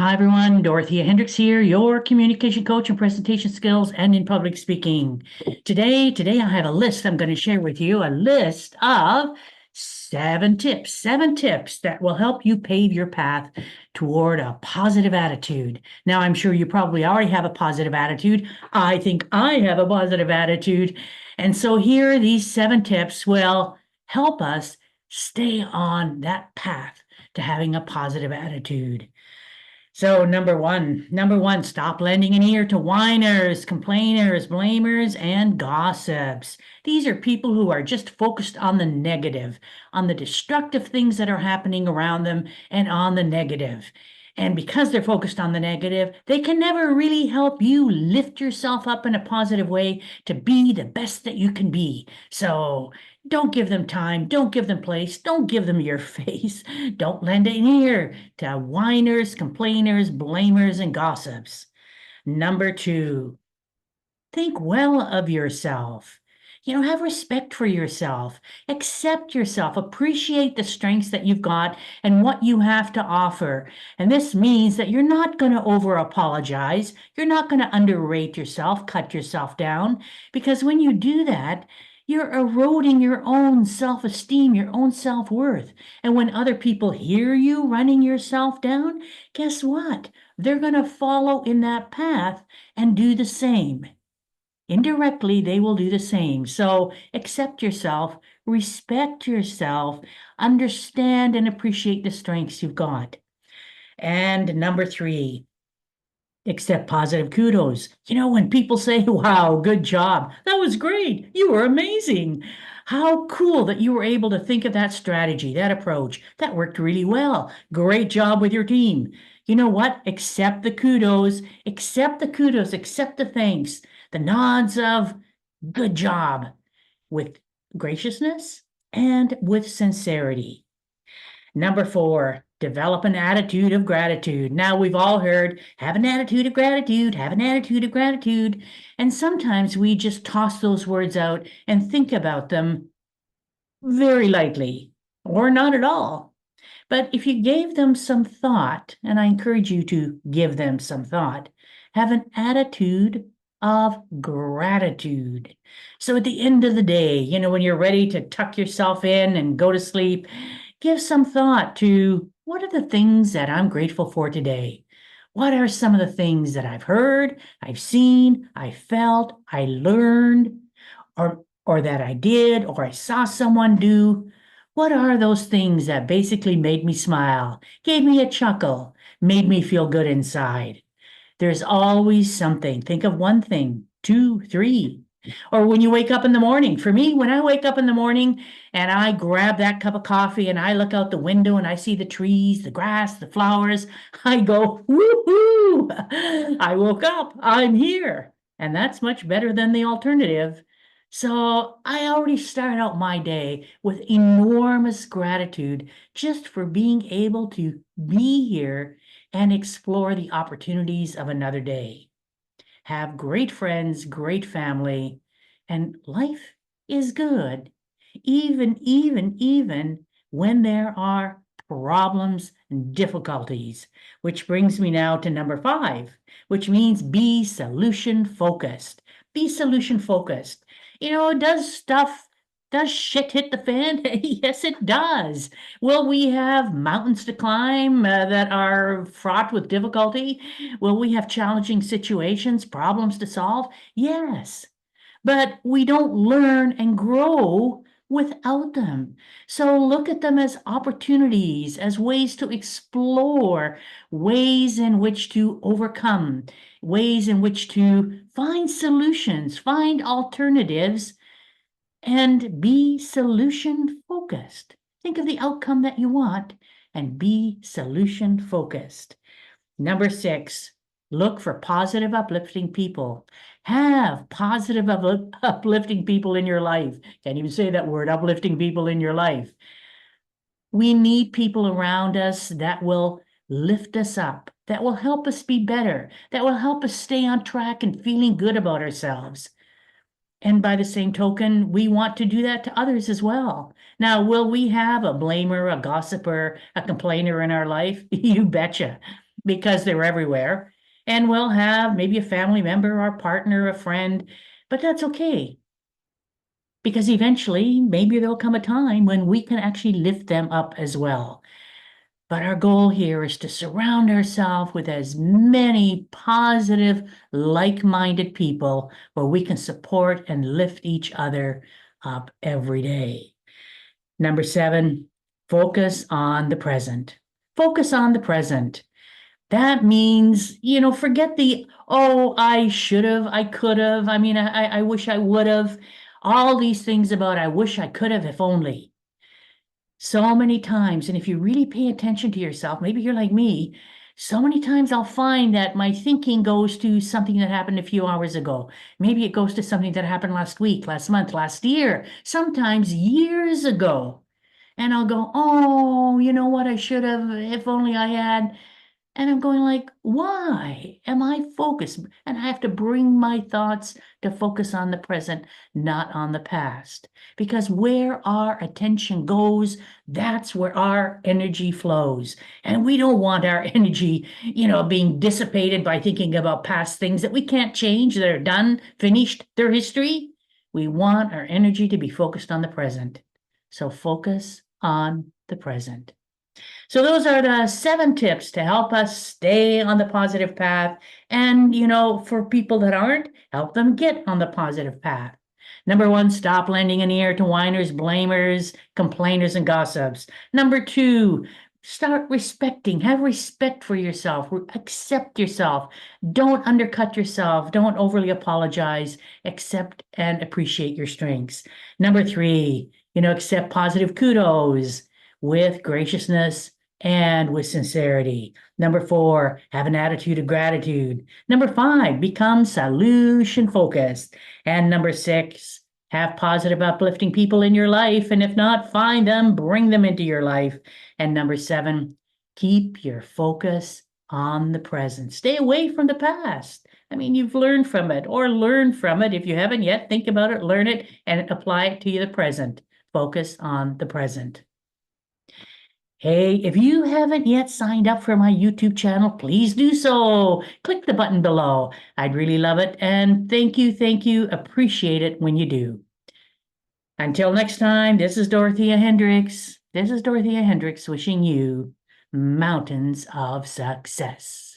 Hi everyone, Dorothea Hendriks here, your communication coach and presentation skills and in public speaking. Today I have a list I'm going to share with you, a list of seven tips that will help you pave your path toward a positive attitude. Now, I'm sure you probably already have a positive attitude. I think I have a positive attitude. And so here, these 7 tips will help us stay on that path to having a positive attitude. So number one, stop lending an ear to whiners, complainers, blamers, and gossips. These are people who are just focused on the negative, on the destructive things that are happening around them, and on the negative. And because they're focused on the negative, they can never really help you lift yourself up in a positive way to be the best that you can be. So don't give them time. Don't give them place. Don't give them your face. Don't lend an ear to whiners, complainers, blamers, and gossips. Number 2, think well of yourself. Have respect for yourself, accept yourself, appreciate the strengths that you've got and what you have to offer. And this means that you're not going to over apologize. You're not going to underrate yourself, cut yourself down, because when you do that, you're eroding your own self esteem, your own self worth. And when other people hear you running yourself down, guess what? They're going to follow in that path and do the same. Indirectly, they will do the same. So accept yourself, respect yourself, understand and appreciate the strengths you've got. And number 3, accept positive kudos. When people say, wow, good job, that was great, you were amazing. How cool that you were able to think of that strategy, that approach. That worked really well. Great job with your team. You know what? Accept the kudos, accept the kudos, accept the thanks, the nods of good job with graciousness and with sincerity. Number 4, develop an attitude of gratitude. Now, we've all heard, have an attitude of gratitude, have an attitude of gratitude. And sometimes we just toss those words out and think about them very lightly or not at all. But if you gave them some thought, and I encourage you to give them some thought, have an attitude of gratitude. So at the end of the day, when you're ready to tuck yourself in and go to sleep, give some thought to what are the things that I'm grateful for today? What are some of the things that I've heard, I've seen, I felt, I learned, or that I did, or I saw someone do? What are those things that basically made me smile, gave me a chuckle, made me feel good inside? There's always something. Think of one thing, two, three. Or when you wake up in the morning. For me, when I wake up in the morning and I grab that cup of coffee and I look out the window and I see the trees, the grass, the flowers, I go, woohoo! I woke up. I'm here. And that's much better than the alternative. So I already start out my day with enormous gratitude just for being able to be here and explore the opportunities of another day. Have great friends, great family, and life is good, even when there are problems and difficulties. Which brings me now to number 5, which means be solution focused. Be solution focused. Does shit hit the fan? Yes, it does. Will we have mountains to climb that are fraught with difficulty? Will we have challenging situations, problems to solve? Yes. But we don't learn and grow without them. So look at them as opportunities, as ways to explore, ways in which to overcome, ways in which to find solutions, find alternatives and be solution focused. Think of the outcome that you want and be solution focused. Number 6, look for positive, uplifting people. Have positive, uplifting people in your life. Can't even say that word, uplifting people in your life. We need people around us that will lift us up, that will help us be better, that will help us stay on track and feeling good about ourselves. And by the same token, we want to do that to others as well. Now, will we have a blamer, a gossiper, a complainer in our life? You betcha. because they're everywhere. And we'll have maybe a family member, our partner, a friend, but that's okay. Because eventually, maybe there'll come a time when we can actually lift them up as well. But our goal here is to surround ourselves with as many positive, like-minded people where we can support and lift each other up every day. Number 7, focus on the present. Focus on the present. That means, forget the, oh, I should have, I could have, I wish I would have, all these things about I wish I could have if only. So many times, and if you really pay attention to yourself, maybe you're like me, so many times I'll find that my thinking goes to something that happened a few hours ago. Maybe it goes to something that happened last week, last month, last year, sometimes years ago. And I'll go, oh, you know what? I should have, if only I had. And I'm going like, why am I focused? And I have to bring my thoughts to focus on the present, not on the past. Because where our attention goes, that's where our energy flows. And we don't want our energy, being dissipated by thinking about past things that we can't change, that are done, finished, their history. We want our energy to be focused on the present. So focus on the present. So those are the 7 tips to help us stay on the positive path. And, for people that aren't, help them get on the positive path. Number 1, stop lending an ear to whiners, blamers, complainers, and gossips. Number 2, start respecting, have respect for yourself, accept yourself. Don't undercut yourself. Don't overly apologize. Accept and appreciate your strengths. Number 3, accept positive kudos with graciousness and with sincerity. Number 4, have an attitude of gratitude. Number 5, become solution focused. And number 6, have positive, uplifting people in your life. And if not, find them, bring them into your life. And number 7, keep your focus on the present. Stay away from the past. You've learned from it, or learn from it. If you haven't yet, think about it, learn it, and apply it to the present. Focus on the present. Hey, if you haven't yet signed up for my YouTube channel, please do so. Click the button below. I'd really love it. And thank you. Appreciate it when you do. Until next time, this is Dorothea Hendriks. This is Dorothea Hendriks wishing you mountains of success.